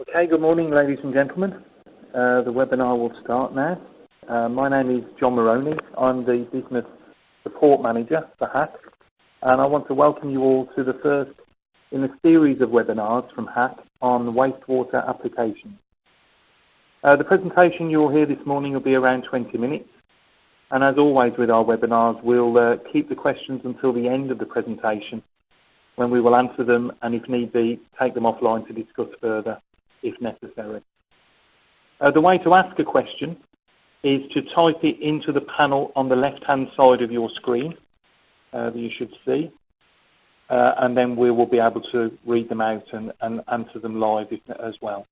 Okay, good morning, ladies and gentlemen. The webinar will start now. My name is John Moroney. I'm the Business Support Manager for Hach, and I want to welcome you all to the first in a series of webinars from Hach on wastewater applications. The presentation you will hear this morning will be around 20 minutes, and as always with our webinars, we'll keep the questions until the end of the presentation, when we will answer them and, if need be, take them offline to discuss further if necessary. The way to ask a question is to type it into the panel on the left-hand side of your screen that you should see, and then we will be able to read them out and answer them live as well.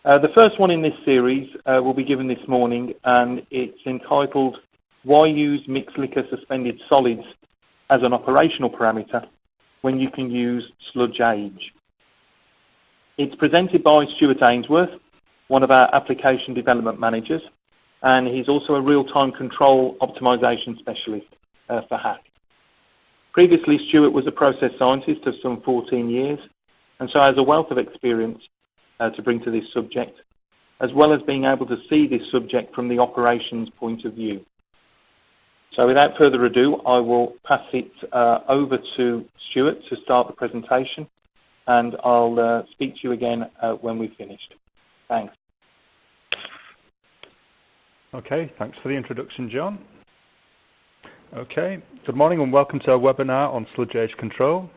The first one in this series will be given this morning, and it's entitled, "Why use mixed liquor suspended solids as an operational parameter when you can use sludge age?" It's presented by Stuart Ainsworth, one of our application development managers, and he's also a real-time control optimization specialist for Hach. Previously, Stuart was a process scientist of some 14 years, and so has a wealth of experience to bring to this subject, as well as being able to see this subject from the operations point of view. So without further ado, I will pass it over to Stuart to start the presentation, and I'll speak to you again when we've finished. Thanks. Okay, thanks for the introduction, John. Okay, good morning and welcome to our webinar on sludge age control.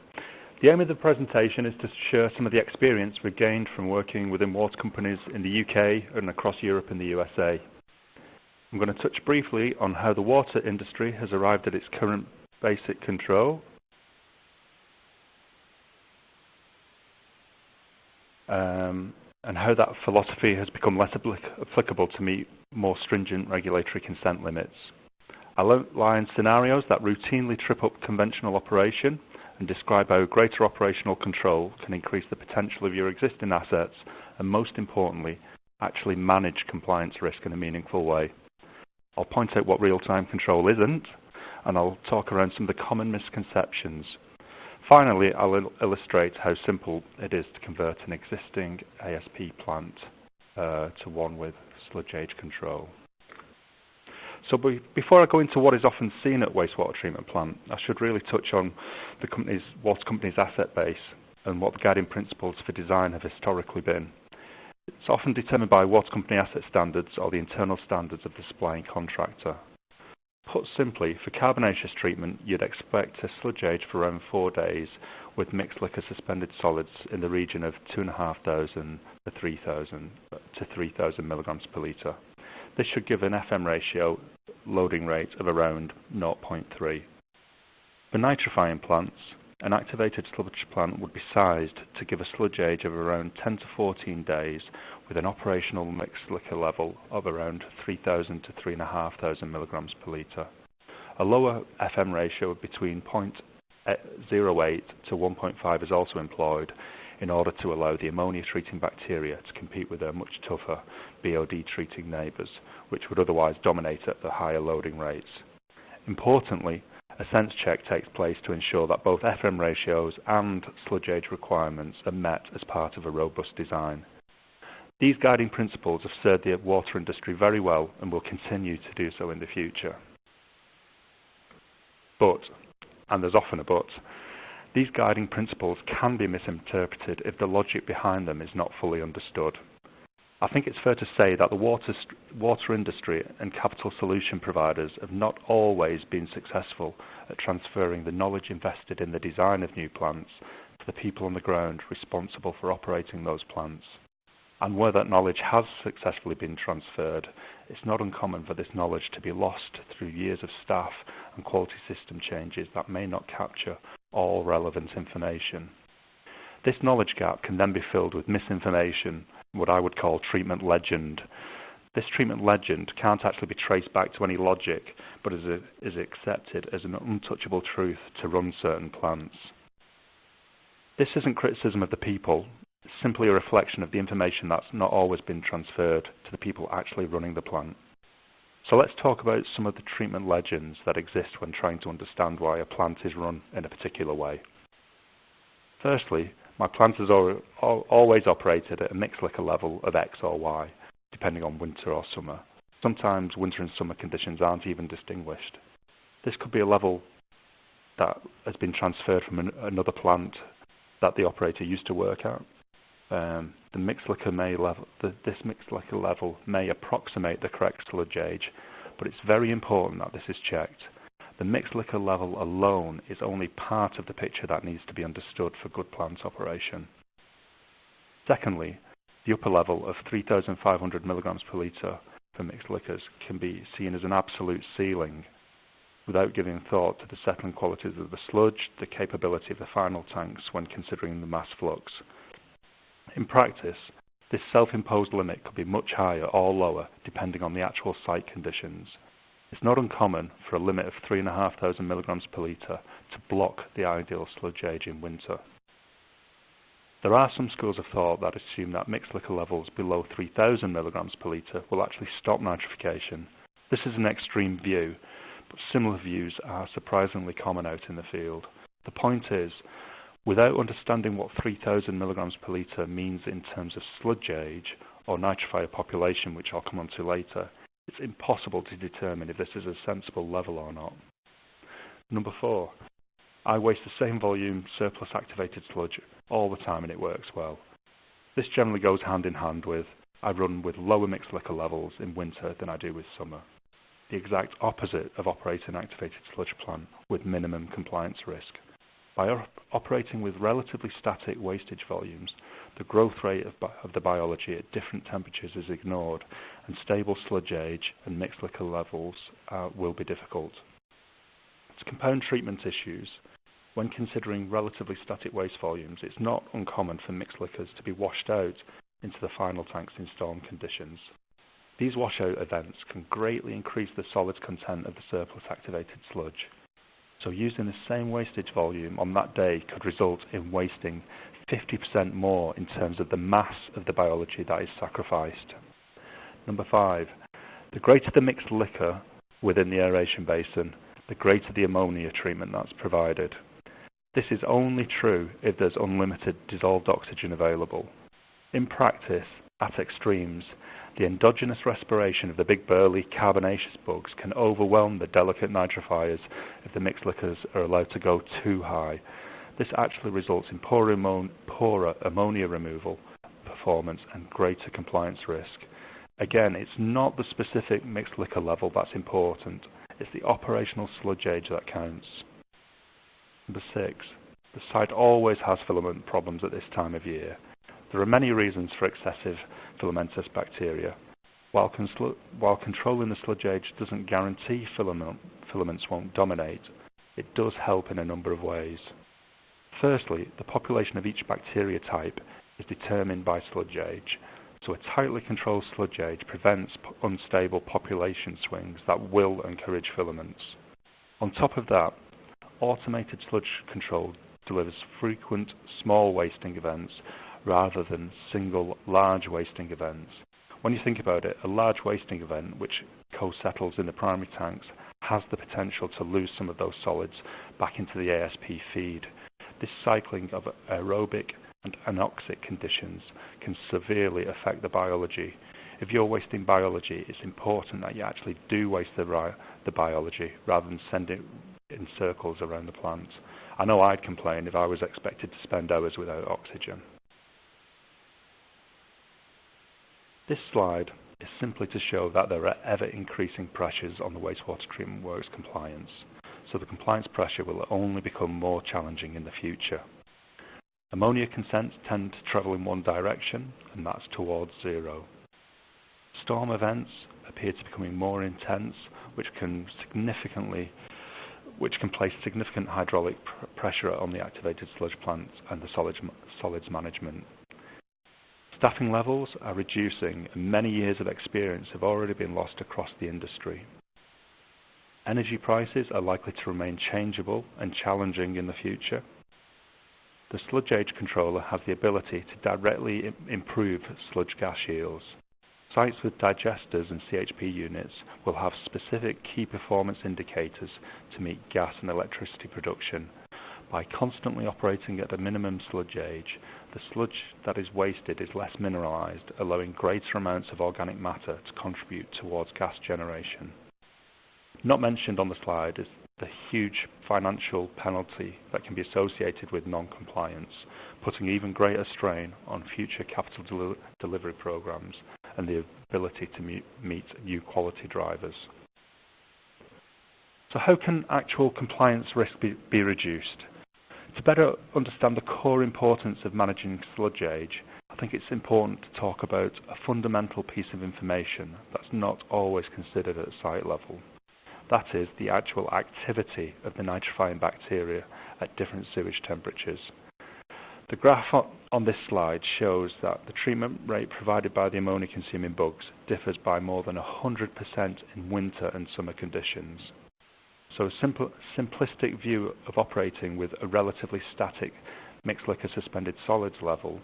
The aim of the presentation is to share some of the experience we've gained from working within water companies in the UK and across Europe and the USA. I'm going to touch briefly on how the water industry has arrived at its current basic control, and how that philosophy has become less applicable to meet more stringent regulatory consent limits. I'll outline scenarios that routinely trip up conventional operation and describe how greater operational control can increase the potential of your existing assets and, most importantly, actually manage compliance risk in a meaningful way. I'll point out what real-time control isn't, and I'll talk around some of the common misconceptions. Finally, I'll illustrate how simple it is to convert an existing ASP plant to one with sludge age control. So before I go into what is often seen at wastewater treatment plant, I should really touch on the water company's asset base and what the guiding principles for design have historically been. It's often determined by water company asset standards or the internal standards of the supplying contractor. Put simply, for carbonaceous treatment, you'd expect a sludge age for around 4 days with mixed liquor suspended solids in the region of 2,500 to 3,000 milligrams per litre. This should give an FM ratio loading rate of around 0.3. For nitrifying plants, an activated sludge plant would be sized to give a sludge age of around 10 to 14 days with an operational mixed liquor level of around 3,000 to 3,500 milligrams per litre. A lower FM ratio of between 0.08 to 1.5 is also employed in order to allow the ammonia treating bacteria to compete with their much tougher BOD treating neighbours, which would otherwise dominate at the higher loading rates. Importantly, a sense check takes place to ensure that both FM ratios and sludge age requirements are met as part of a robust design. These guiding principles have served the water industry very well and will continue to do so in the future. But, and there's often a but, these guiding principles can be misinterpreted if the logic behind them is not fully understood. I think it's fair to say that the water industry and capital solution providers have not always been successful at transferring the knowledge invested in the design of new plants to the people on the ground responsible for operating those plants. And where that knowledge has successfully been transferred, it's not uncommon for this knowledge to be lost through years of staff and quality system changes that may not capture all relevant information. This knowledge gap can then be filled with misinformation, what I would call treatment legend. This treatment legend can't actually be traced back to any logic, but is accepted as an untouchable truth to run certain plants. This isn't criticism of the people, it's simply a reflection of the information that's not always been transferred to the people actually running the plant. So let's talk about some of the treatment legends that exist when trying to understand why a plant is run in a particular way. Firstly, My plant has always operated at a mixed liquor level of X or Y, depending on winter or summer. Sometimes winter and summer conditions aren't even distinguished. This could be a level that has been transferred from another plant that the operator used to work at. This mixed liquor level may approximate the correct sludge age, but it's very important that this is checked. The mixed liquor level alone is only part of the picture that needs to be understood for good plant operation. Secondly, the upper level of 3,500 milligrams per litre for mixed liquors can be seen as an absolute ceiling without giving thought to the settling qualities of the sludge, the capability of the final tanks when considering the mass flux. In practice, this self-imposed limit could be much higher or lower depending on the actual site conditions. It's not uncommon for a limit of 3,500 milligrams per litre to block the ideal sludge age in winter. There are some schools of thought that assume that mixed liquor levels below 3,000 milligrams per litre will actually stop nitrification. This is an extreme view, but similar views are surprisingly common out in the field. The point is, without understanding what 3,000 milligrams per litre means in terms of sludge age or nitrifier population, which I'll come on to later, it's impossible to determine if this is a sensible level or not. Number 4. I waste the same volume surplus activated sludge all the time and it works well. This generally goes hand in hand with I run with lower mixed liquor levels in winter than I do with summer. The exact opposite of operating an activated sludge plant with minimum compliance risk. By operating with relatively static wastage volumes, the growth rate of the biology at different temperatures is ignored, and stable sludge age and mixed liquor levels will be difficult. To compound treatment issues, when considering relatively static waste volumes, it's not uncommon for mixed liquors to be washed out into the final tanks in storm conditions. These washout events can greatly increase the solids content of the surplus activated sludge. So using the same wastage volume on that day could result in wasting 50% more in terms of the mass of the biology that is sacrificed. Number 5, the greater the mixed liquor within the aeration basin, the greater the ammonia treatment that's provided. This is only true if there's unlimited dissolved oxygen available. In practice, at extremes, the endogenous respiration of the big burly carbonaceous bugs can overwhelm the delicate nitrifiers if the mixed liquors are allowed to go too high. This actually results in poorer ammonia removal performance and greater compliance risk. Again, it's not the specific mixed liquor level that's important, it's the operational sludge age that counts. Number 6, the site always has filament problems at this time of year. There are many reasons for excessive filamentous bacteria. While controlling the sludge age doesn't guarantee filaments won't dominate, it does help in a number of ways. Firstly, the population of each bacteria type is determined by sludge age, so a tightly controlled sludge age prevents unstable population swings that will encourage filaments. On top of that, automated sludge control delivers frequent small wasting events rather than single large wasting events. When you think about it, a large wasting event which co-settles in the primary tanks has the potential to lose some of those solids back into the ASP feed. This cycling of aerobic and anoxic conditions can severely affect the biology. If you're wasting biology, it's important that you actually do waste the biology rather than send it in circles around the plant. I know I'd complain if I was expected to spend hours without oxygen. This slide is simply to show that there are ever-increasing pressures on the wastewater treatment works compliance, so the compliance pressure will only become more challenging in the future. Ammonia consents tend to travel in one direction, and that's towards zero. Storm events appear to be becoming more intense, which can place significant hydraulic pressure on the activated sludge plants and the solids management. Staffing levels are reducing and many years of experience have already been lost across the industry. Energy prices are likely to remain changeable and challenging in the future. The sludge age controller has the ability to directly improve sludge gas yields. Sites with digesters and CHP units will have specific key performance indicators to meet gas and electricity production, By constantly operating at a minimum sludge age, the sludge that is wasted is less mineralized, allowing greater amounts of organic matter to contribute towards gas generation. Not mentioned on the slide is the huge financial penalty that can be associated with non-compliance, putting even greater strain on future capital delivery programs and the ability to meet new quality drivers. So how can actual compliance risk be reduced? To better understand the core importance of managing sludge age, I think it's important to talk about a fundamental piece of information that's not always considered at site level. That is the actual activity of the nitrifying bacteria at different sewage temperatures. The graph on this slide shows that the treatment rate provided by the ammonia-consuming bugs differs by more than 100% in winter and summer conditions. So a simplistic view of operating with a relatively static mixed liquor suspended solids level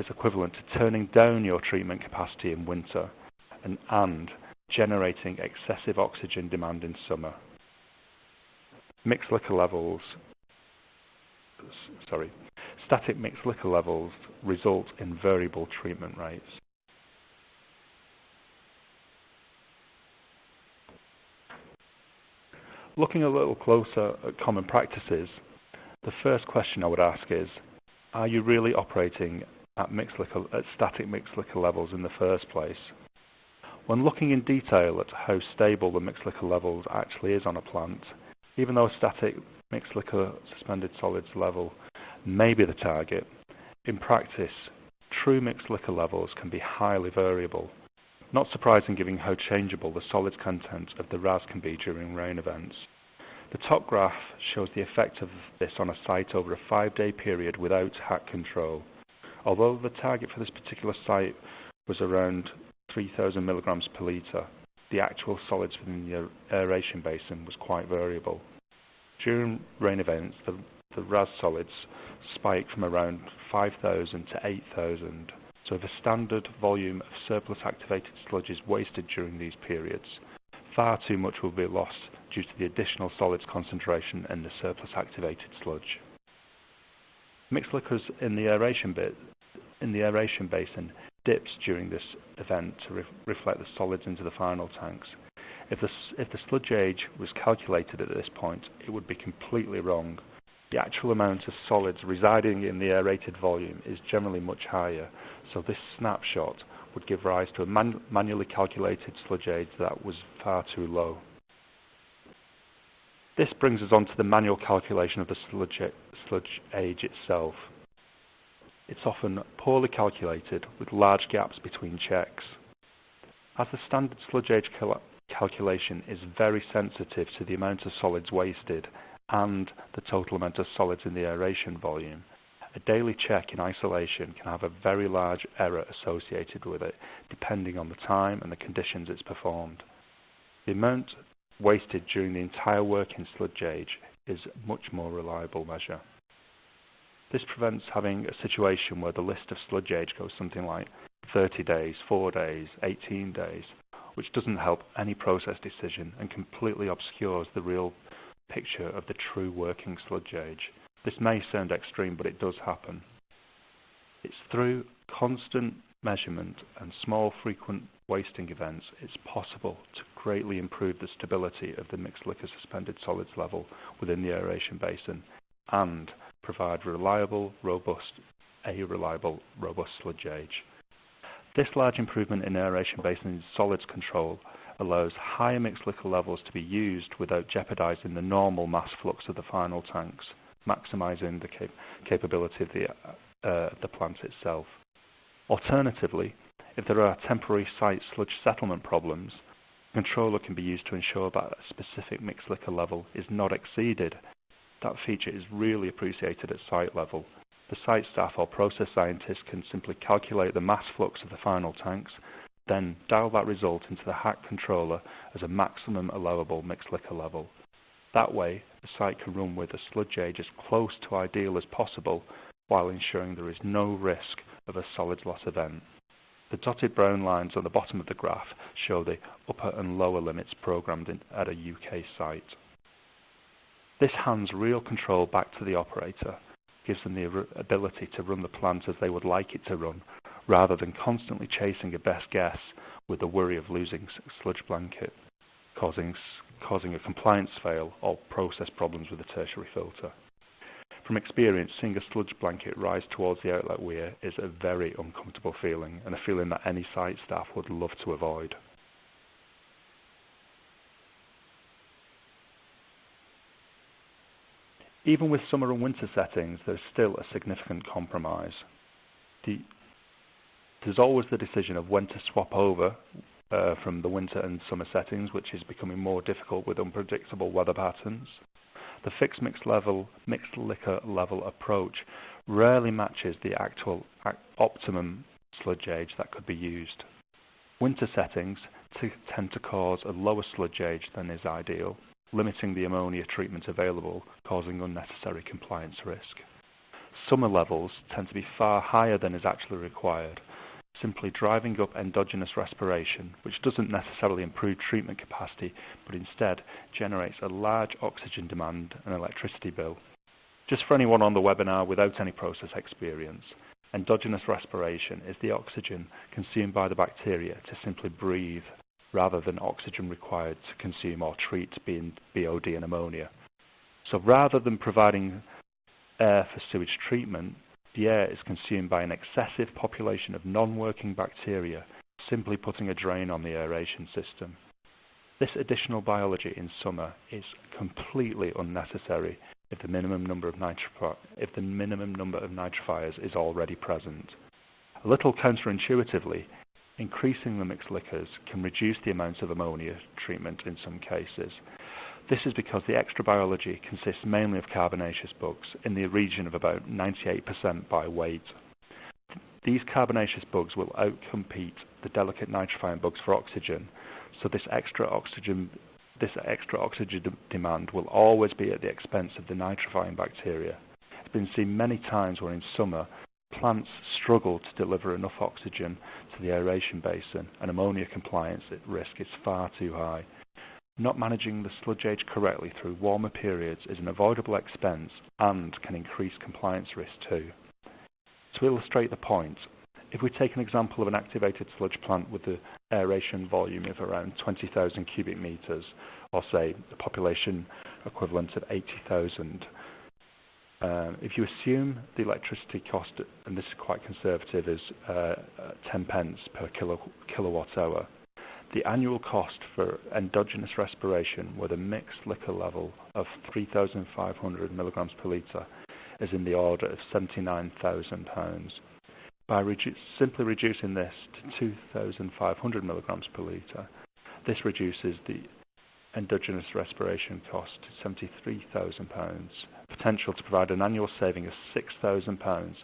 is equivalent to turning down your treatment capacity in winter and generating excessive oxygen demand in summer. Static mixed liquor levels result in variable treatment rates. Looking a little closer at common practices, the first question I would ask is, are you really operating at static mixed liquor levels in the first place? When looking in detail at how stable the mixed liquor levels actually is on a plant, even though a static mixed liquor suspended solids level may be the target, in practice, true mixed liquor levels can be highly variable. Not surprising given how changeable the solids content of the RAS can be during rain events. The top graph shows the effect of this on a site over a 5-day period without Hach control. Although the target for this particular site was around 3,000 milligrams per litre, the actual solids within the aeration basin was quite variable. During rain events, the RAS solids spiked from around 5,000 to 8,000. So if a standard volume of surplus activated sludge is wasted during these periods, far too much will be lost due to the additional solids concentration in the surplus activated sludge. Mixed liquors in the aeration basin dips during this event to reflect the solids into the final tanks. If the sludge age was calculated at this point, it would be completely wrong. The actual amount of solids residing in the aerated volume is generally much higher, so this snapshot would give rise to a manually calculated sludge age that was far too low. This brings us on to the manual calculation of the sludge age itself. It's often poorly calculated with large gaps between checks. As the standard sludge age calculation is very sensitive to the amount of solids wasted and the total amount of solids in the aeration volume, a daily check in isolation can have a very large error associated with it, depending on the time and the conditions it's performed. The amount wasted during the entire working sludge age is a much more reliable measure. This prevents having a situation where the list of sludge age goes something like 30 days, 4 days, 18 days, which doesn't help any process decision and completely obscures the real picture of the true working sludge age. This may sound extreme, but it does happen. It's through constant measurement and small frequent wasting events it's possible to greatly improve the stability of the mixed liquor suspended solids level within the aeration basin and provide reliable, robust sludge age. This large improvement in aeration basin solids control allows higher mixed liquor levels to be used without jeopardizing the normal mass flux of the final tanks, maximizing the capability of the plant itself. Alternatively, if there are temporary site sludge settlement problems, the controller can be used to ensure that a specific mixed liquor level is not exceeded. That feature is really appreciated at site level. The site staff or process scientists can simply calculate the mass flux of the final tanks, then dial that result into the Hach controller as a maximum allowable mixed liquor level. That way, the site can run with a sludge age as close to ideal as possible while ensuring there is no risk of a solids loss event. The dotted brown lines on the bottom of the graph show the upper and lower limits programmed at a UK site. This hands real control back to the operator, gives them the ability to run the plant as they would like it to run, rather than constantly chasing a best guess with the worry of losing sludge blanket, causing a compliance fail or process problems with the tertiary filter. From experience, seeing a sludge blanket rise towards the outlet weir is a very uncomfortable feeling, and a feeling that any site staff would love to avoid. Even with summer and winter settings, there's still a significant compromise. There's always the decision of when to swap over from the winter and summer settings, which is becoming more difficult with unpredictable weather patterns. The fixed mixed liquor level approach rarely matches the actual optimum sludge age that could be used. Winter settings tend to cause a lower sludge age than is ideal, limiting the ammonia treatment available, causing unnecessary compliance risk. Summer levels tend to be far higher than is actually required, simply driving up endogenous respiration, which doesn't necessarily improve treatment capacity, but instead generates a large oxygen demand and electricity bill. Just for anyone on the webinar without any process experience, endogenous respiration is the oxygen consumed by the bacteria to simply breathe, rather than oxygen required to consume or treat BOD and ammonia. So rather than providing air for sewage treatment, the air is consumed by an excessive population of non-working bacteria, simply putting a drain on the aeration system. This additional biology in summer is completely unnecessary if the minimum number of nitrifiers is already present. A little counterintuitively, increasing the mixed liquors can reduce the amount of ammonia treatment in some cases. This is because the extra biology consists mainly of carbonaceous bugs in the region of about 98% by weight. These carbonaceous bugs will outcompete the delicate nitrifying bugs for oxygen, so this extra oxygen demand will always be at the expense of the nitrifying bacteria. It's been seen many times where in summer plants struggle to deliver enough oxygen to the aeration basin, and ammonia compliance risk is far too high. Not managing the sludge age correctly through warmer periods is an avoidable expense and can increase compliance risk too. To illustrate the point, if we take an example of an activated sludge plant with the aeration volume of around 20,000 cubic meters, or say the population equivalent of 80,000, if you assume the electricity cost, and this is quite conservative, is 10 pence per kilowatt hour, the annual cost for endogenous respiration with a mixed liquor level of 3,500 milligrams per litre is in the order of £79,000. By simply reducing this to 2,500 milligrams per litre, this reduces the endogenous respiration cost to £73,000, potential to provide an annual saving of £6,000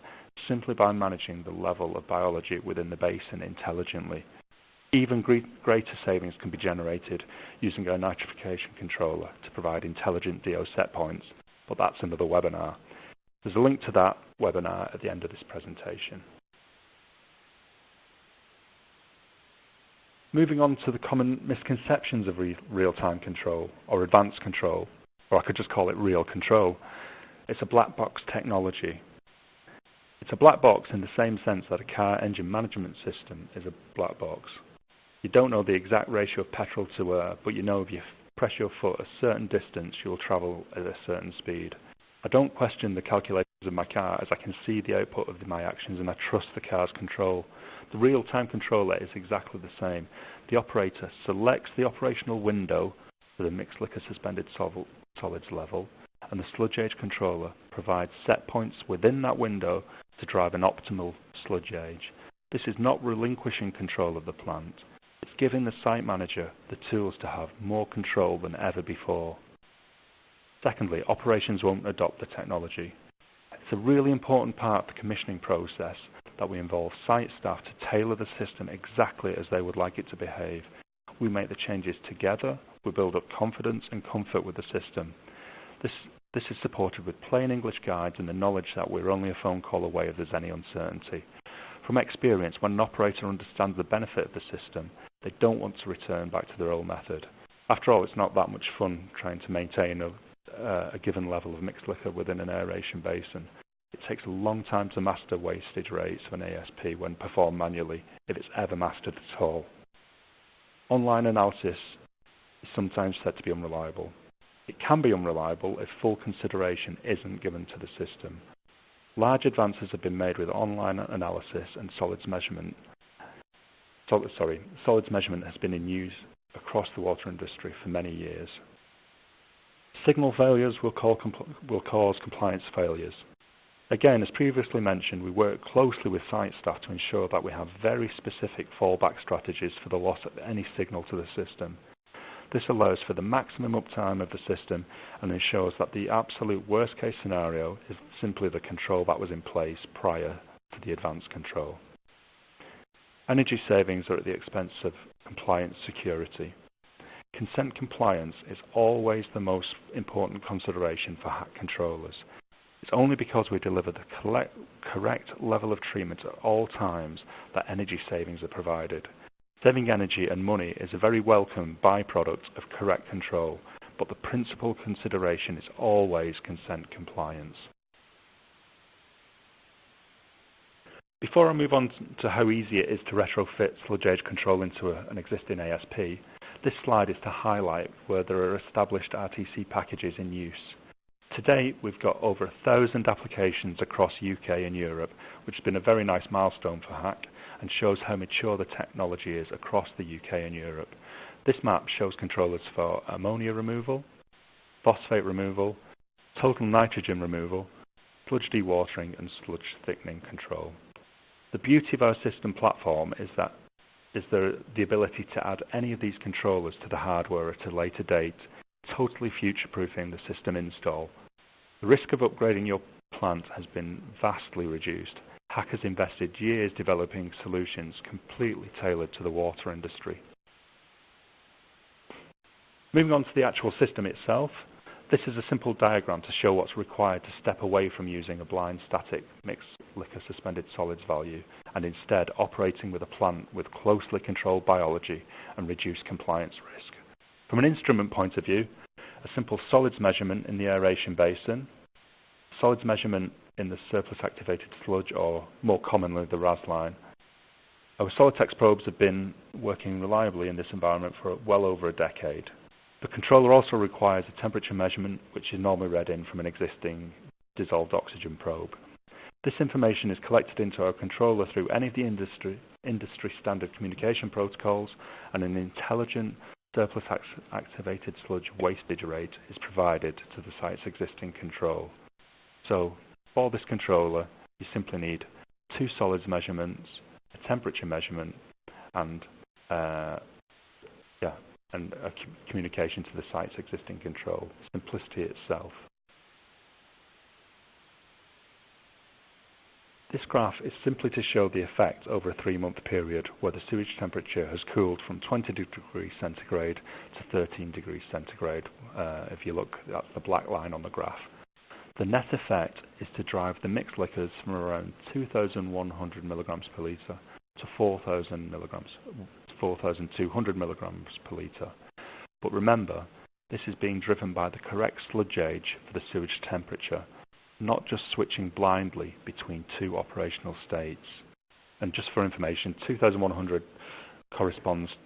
simply by managing the level of biology within the basin intelligently. Even greater savings can be generated using our nitrification controller to provide intelligent DO set points, but that's another webinar. There's a link to that webinar at the end of this presentation. Moving on to the common misconceptions of real-time control, or advanced control, or I could just call it real control. It's a black box technology. It's a black box in the same sense that a car engine management system is a black box. You don't know the exact ratio of petrol to air, but you know if you press your foot a certain distance, you'll travel at a certain speed. I don't question the calculations of my car as I can see the output of my actions and I trust the car's control. The real-time controller is exactly the same. The operator selects the operational window for the mixed liquor suspended solids level, and the sludge age controller provides set points within that window to drive an optimal sludge age. This is not relinquishing control of the plant. It's giving the site manager the tools to have more control than ever before. Secondly, operations won't adopt the technology. It's a really important part of the commissioning process that we involve site staff to tailor the system exactly as they would like it to behave. We make the changes together, we build up confidence and comfort with the system. This is supported with plain English guides and the knowledge that we're only a phone call away if there's any uncertainty. From experience, when an operator understands the benefit of the system, they don't want to return back to their old method. After all, it's not that much fun trying to maintain a given level of mixed liquor within an aeration basin. It takes a long time to master wastage rates of an ASP when performed manually, if it's ever mastered at all. Online analysis is sometimes said to be unreliable. It can be unreliable if full consideration isn't given to the system. Large advances have been made with online analysis, and solids measurement has been in use across the water industry for many years. Signal failures will cause compliance failures. Again, as previously mentioned, we work closely with site staff to ensure that we have very specific fallback strategies for the loss of any signal to the system. This allows for the maximum uptime of the system and ensures that the absolute worst case scenario is simply the control that was in place prior to the advanced control. Energy savings are at the expense of compliance security. Consent compliance is always the most important consideration for Hach controllers. It's only because we deliver the correct level of treatment at all times that energy savings are provided. Saving energy and money is a very welcome byproduct of correct control, but the principal consideration is always consent compliance. Before I move on to how easy it is to retrofit sludge age control into an existing ASP, this slide is to highlight where there are established RTC packages in use. To date, we've got over 1,000 applications across UK and Europe, which has been a very nice milestone for Hach and shows how mature the technology is across the UK and Europe. This map shows controllers for ammonia removal, phosphate removal, total nitrogen removal, sludge dewatering and sludge thickening control. The beauty of our system platform is the ability to add any of these controllers to the hardware at a later date, totally future-proofing the system install. The risk of upgrading your plant has been vastly reduced. Hach has invested years developing solutions completely tailored to the water industry. Moving on to the actual system itself, this is a simple diagram to show what's required to step away from using a blind static mixed liquor suspended solids value and instead operating with a plant with closely controlled biology and reduced compliance risk. From an instrument point of view, a simple solids measurement in the aeration basin, solids measurement in the surplus activated sludge, or more commonly the RAS line. Our Solitex probes have been working reliably in this environment for well over a decade. The controller also requires a temperature measurement, which is normally read in from an existing dissolved oxygen probe. This information is collected into our controller through any of the industry standard communication protocols, and an intelligent surplus activated sludge wastage rate is provided to the site's existing control. So, for this controller, you simply need 2 solids measurements, a temperature measurement, and a communication to the site's existing control. Simplicity itself. This graph is simply to show the effect over a 3-month period where the sewage temperature has cooled from 20 degrees centigrade to 13 degrees centigrade. If you look, that's the black line on the graph. The net effect is to drive the mixed liquors from around 2,100 milligrams per litre to 4,200 milligrams per litre. But remember, this is being driven by the correct sludge age for the sewage temperature, not just switching blindly between 2 operational states. And just for information, 2,100 corresponds,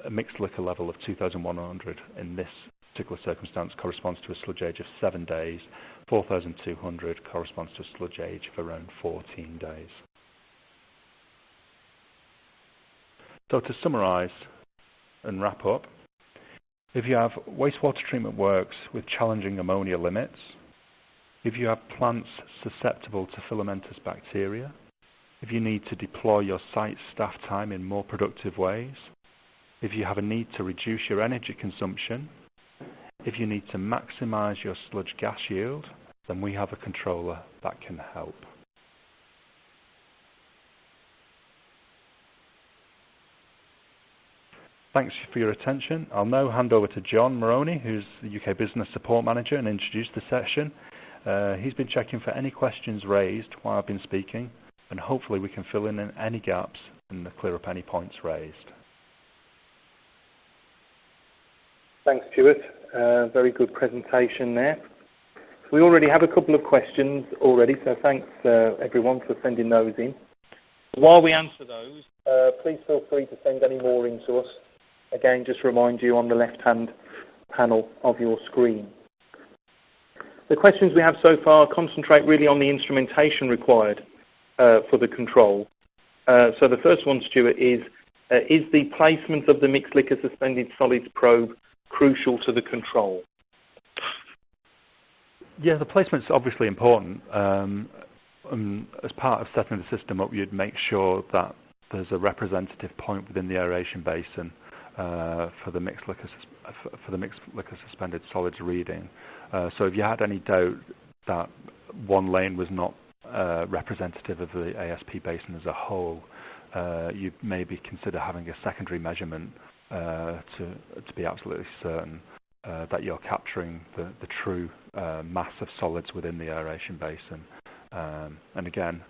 a mixed liquor level of 2,100 in this particular circumstance corresponds to a sludge age of 7 days. 4,200 corresponds to a sludge age of around 14 days. So to summarise and wrap up, if you have wastewater treatment works with challenging ammonia limits, if you have plants susceptible to filamentous bacteria, if you need to deploy your site staff time in more productive ways, if you have a need to reduce your energy consumption, if you need to maximise your sludge gas yield, then we have a controller that can help. Thanks for your attention. I'll now hand over to John Moroney, who's the UK Business Support Manager, and introduce the session. He's been checking for any questions raised while I've been speaking, and hopefully we can fill in any gaps and clear up any points raised. Thanks, Stuart. Very good presentation there. We already have a couple of questions already, so thanks everyone for sending those in. While we answer those, please feel free to send any more in to us. Again, just remind you on the left-hand panel of your screen. The questions we have so far concentrate really on the instrumentation required for the control. So the first one, Stuart, is the placement of the mixed liquor suspended solids probe crucial to the control? Yeah, the placement's obviously important. As part of setting the system up, you'd make sure that there's a representative point within the aeration basin for the mixed liquor suspended solids reading. So if you had any doubt that one lane was not representative of the ASP basin as a whole, you'd maybe consider having a secondary measurement to be absolutely certain that you're capturing the true mass of solids within the aeration basin. And again,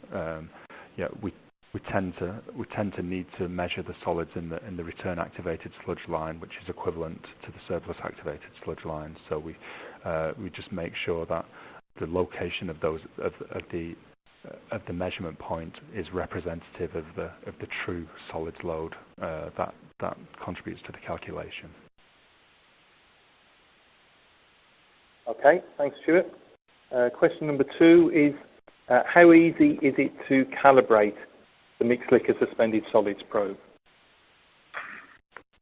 we tend to need to measure the solids in the return activated sludge line, which is equivalent to the surplus activated sludge line. So we just make sure that the location of those of the measurement point is representative of the true solids load that contributes to the calculation. Okay, thanks, Stuart. Question number 2 is how easy is it to calibrate the mixed liquor suspended solids probe?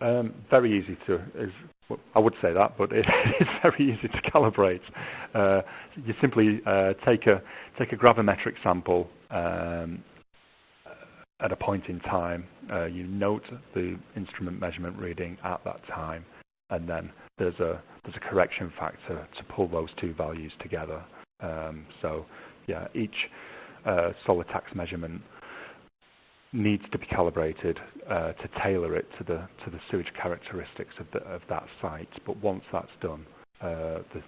Very easy I would say that, but it's very easy to calibrate. You simply take a gravimetric sample at a point in time. You note the instrument measurement reading at that time, and then there's a correction factor to pull those two values together. So yeah, each solid tax measurement needs to be calibrated to tailor it to the sewage characteristics of that site. But once that's done, the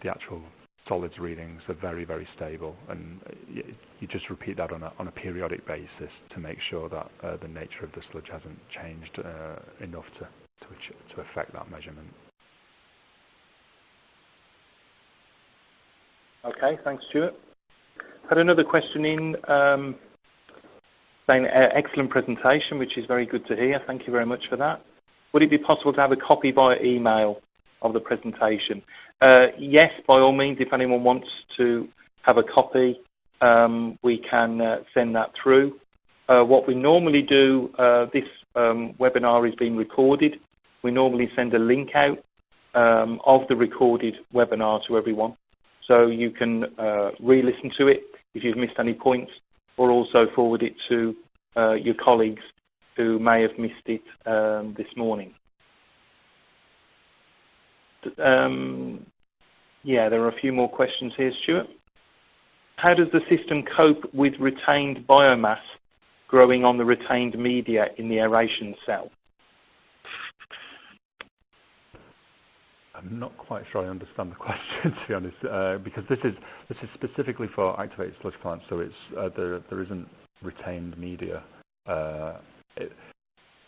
actual solids readings are very, very stable, and you just repeat that on a periodic basis to make sure that the nature of the sludge hasn't changed enough to affect that measurement. Okay, thanks, Stuart. Had another question in saying excellent presentation, which is very good to hear. Thank you very much for that. Would it be possible to have a copy via email of the presentation? Yes, by all means, if anyone wants to have a copy, we can send that through. What we normally do, this webinar is being recorded. We normally send a link out of the recorded webinar to everyone, so you can re-listen to it if you've missed any points, or also forward it to your colleagues who may have missed it this morning. Yeah, there are a few more questions here, Stuart. How does the system cope with retained biomass growing on the retained media in the aeration cell? I'm not quite sure I understand the question, to be honest, because this is specifically for activated sludge plants, so it's there isn't retained media.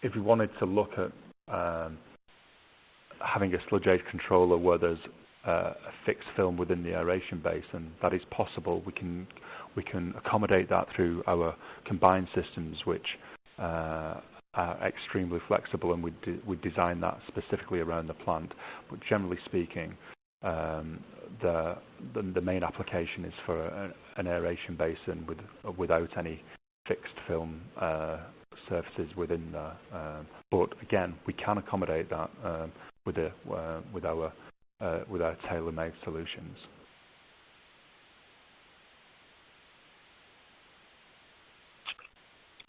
If we wanted to look at having a sludge aid controller where there's a fixed film within the aeration basin, that is possible. We can accommodate that through our combined systems, which are extremely flexible, and we design that specifically around the plant. But generally speaking, the main application is for an aeration basin without any fixed film surfaces within there. But again, we can accommodate that with our tailor-made solutions.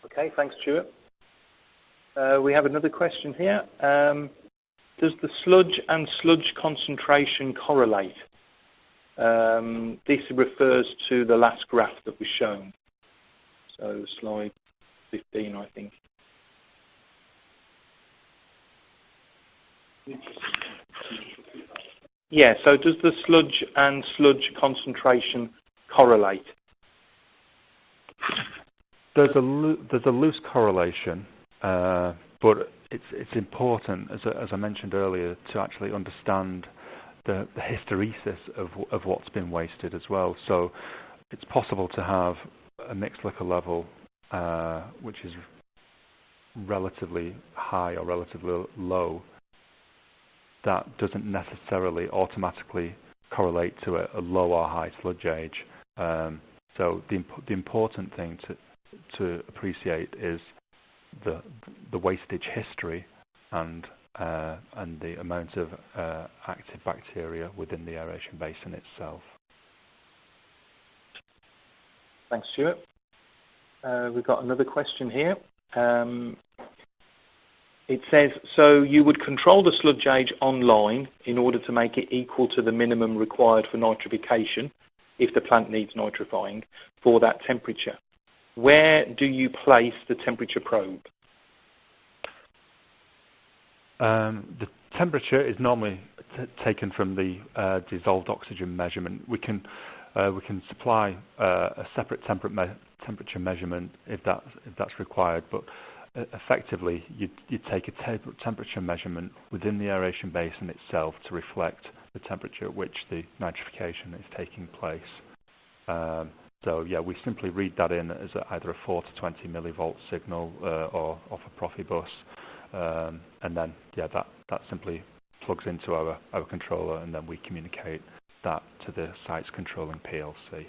Okay, thanks, Stuart. We have another question here. Does the sludge and sludge concentration correlate? This refers to the last graph that was shown. So slide 15, I think. Yeah, so does the sludge and sludge concentration correlate? There's a loose correlation. But it's important, as I mentioned earlier, to actually understand the hysteresis of what's been wasted as well. So it's possible to have a mixed liquor level which is relatively high or relatively low. That doesn't necessarily automatically correlate to a low or high sludge age. So the important thing to appreciate is the wastage history and the amount of active bacteria within the aeration basin itself. Thanks, Stuart. We've got another question here. It says, so you would control the sludge age online in order to make it equal to the minimum required for nitrification, if the plant needs nitrifying, for that temperature. Where do you place the temperature probe? The temperature is normally taken from the dissolved oxygen measurement. We can supply a separate temperature measurement if that's required, but effectively you take a temperature measurement within the aeration basin itself to reflect the temperature at which the nitrification is taking place. So yeah, we simply read that in as either a 4 to 20 millivolt signal or off a Profibus, and then yeah, that simply plugs into our controller, and then we communicate that to the site's controlling PLC.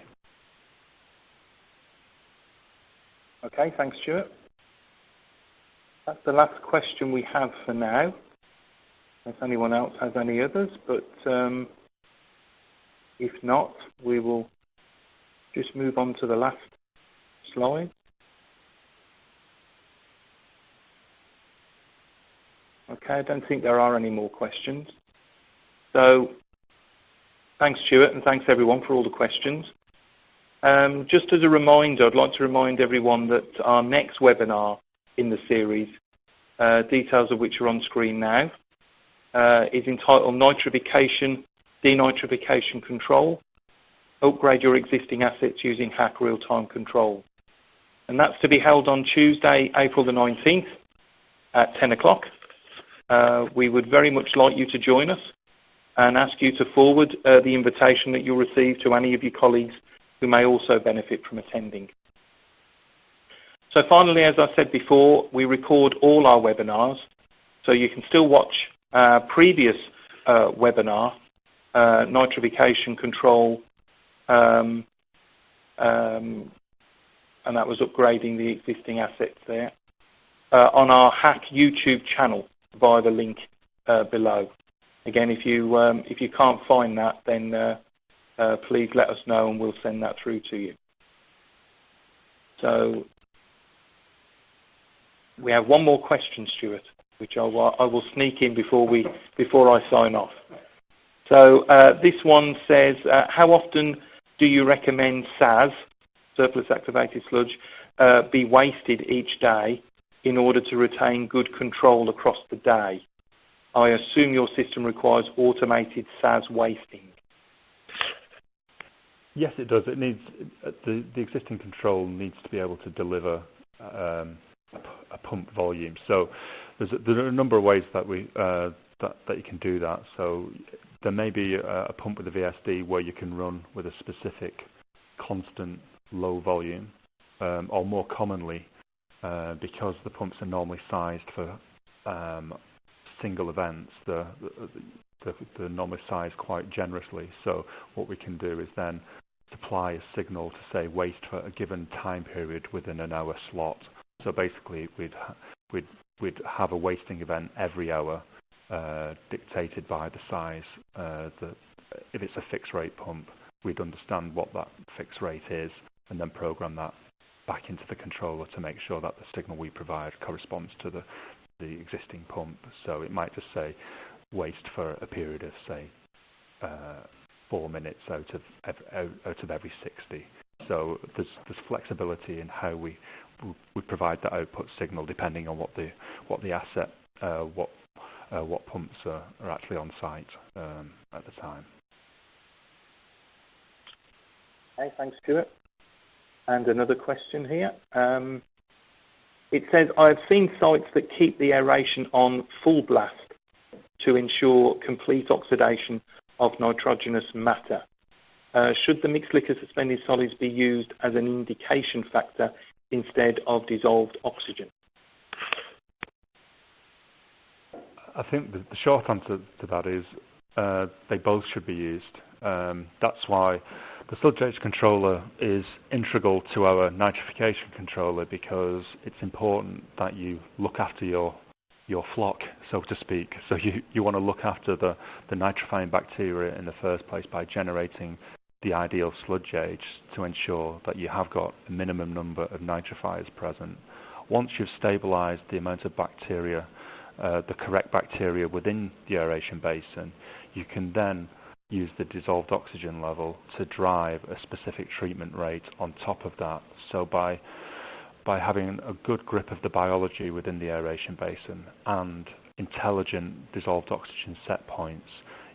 Okay, thanks, Stuart. That's the last question we have for now. If anyone else has any others, but if not, we will just move on to the last slide. Okay, I don't think there are any more questions. So thanks, Stuart, and thanks everyone for all the questions. Just as a reminder, I'd like to remind everyone that our next webinar in the series, details of which are on screen now, is entitled Nitrification, Denitrification Control, Upgrade Your Existing Assets Using Hach Real-Time Control. And that's to be held on Tuesday, April the 19th at 10 o'clock. We would very much like you to join us and ask you to forward the invitation that you'll receive to any of your colleagues who may also benefit from attending. So finally, as I said before, we record all our webinars, so you can still watch our previous webinar, Nitrification Control, and that was upgrading the existing assets there, on our Hach YouTube channel via the link below. Again, if you can't find that, then please let us know and we'll send that through to you. So we have one more question, Stuart, which I will sneak in before I sign off. So this one says, how often do you recommend SAS, surplus activated sludge, be wasted each day in order to retain good control across the day? I assume your system requires automated SAS wasting. Yes, it does. It needs the existing control needs to be able to deliver a pump volume. So there are a number of ways that that you can do that. So there may be a pump with a VSD where you can run with a specific constant low volume, or more commonly, because the pumps are normally sized for single events, they're normally sized quite generously. So what we can do is then supply a signal to say waste for a given time period within an hour slot. So basically we'd have a wasting event every hour, dictated by the size. If it's a fixed rate pump, we'd understand what that fixed rate is and then program that back into the controller to make sure that the signal we provide corresponds to the existing pump. So it might just say waste for a period of, say, 4 minutes out of every 60. So there's flexibility in how we provide that output signal depending on what the asset, what pumps are actually on site at the time. Okay, thanks, Stuart. And another question here. It says, I've seen sites that keep the aeration on full blast to ensure complete oxidation of nitrogenous matter. Should the mixed liquor suspended solids be used as an indication factor instead of dissolved oxygen? I think the short answer to that is they both should be used. That's why the sludge gauge controller is integral to our nitrification controller, because it's important that you look after your flock, so to speak. So you want to look after the nitrifying bacteria in the first place by generating the ideal sludge gauge to ensure that you have got a minimum number of nitrifiers present. Once you've stabilized the amount of bacteria, the correct bacteria within the aeration basin, you can then use the dissolved oxygen level to drive a specific treatment rate on top of that. So by having a good grip of the biology within the aeration basin and intelligent dissolved oxygen set points,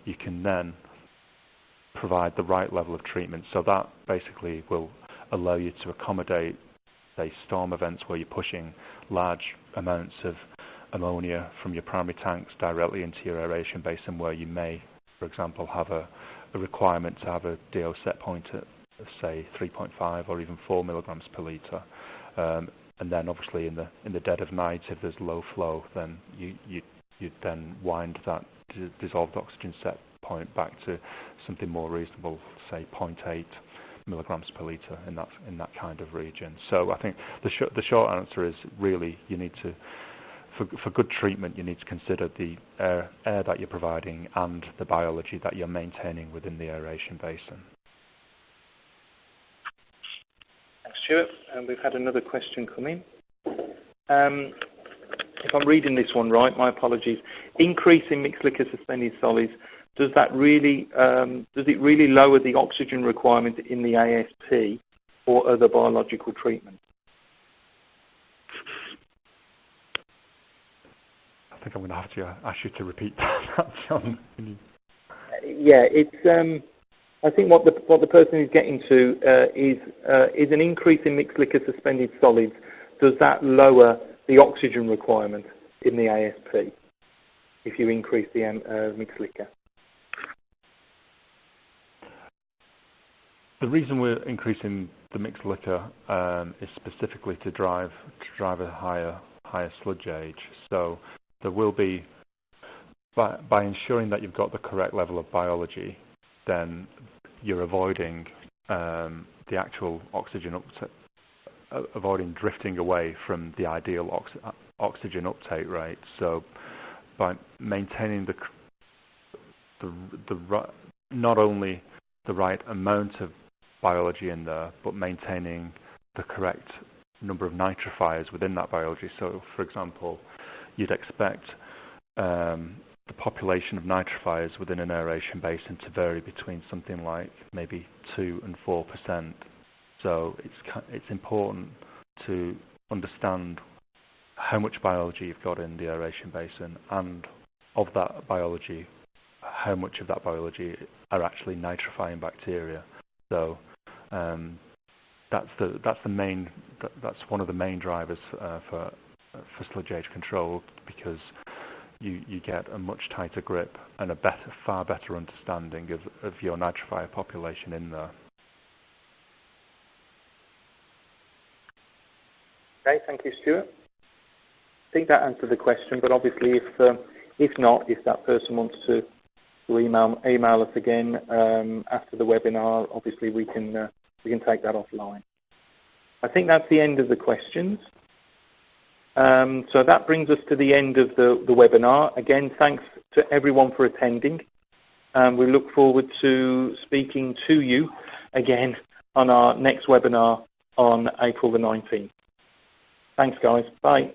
you can then provide the right level of treatment. So that basically will allow you to accommodate, say, storm events where you're pushing large amounts of ammonia from your primary tanks directly into your aeration basin, where you may, for example, have a requirement to have a DO set point at, say, 3.5 or even 4 milligrams per litre. And then obviously in the dead of night, if there's low flow, then you'd then wind that dissolved oxygen set point back to something more reasonable, say 0.8 milligrams per litre in that kind of region. So I think the short answer is really you need to, for good treatment, you need to consider the air that you're providing and the biology that you're maintaining within the aeration basin. Thanks, Stuart. And we've had another question come in. If I'm reading this one right, my apologies. Increase in mixed liquor suspended solids, does it really lower the oxygen requirement in the ASP or other biological treatment? I think I'm going to have to ask you to repeat that, John. Yeah, it's. I think what the person is getting to is an increase in mixed liquor suspended solids. Does that lower the oxygen requirement in the ASP if you increase the mixed liquor? The reason we're increasing the mixed liquor is specifically to drive a higher sludge gauge. So there will be, by ensuring that you've got the correct level of biology, then you're avoiding the actual oxygen avoiding drifting away from the ideal oxygen uptake rate. So by maintaining not only the right amount of biology in there, but maintaining the correct number of nitrifiers within that biology. So, for example, you'd expect the population of nitrifiers within an aeration basin to vary between something like maybe 2 and 4%. So it's important to understand how much biology you've got in the aeration basin, and of that biology, how much of that biology are actually nitrifying bacteria. So that's one of the main drivers for sludge gauge control, because you get a much tighter grip and a far better understanding of your nitrifier population in there. Okay, thank you, Stuart. I think that answered the question, but obviously if not, if that person wants to email us again after the webinar, obviously we can take that offline. I think that's the end of the questions. So that brings us to the end of the webinar. Again, thanks to everyone for attending. We look forward to speaking to you again on our next webinar on April the 19th. Thanks, guys. Bye.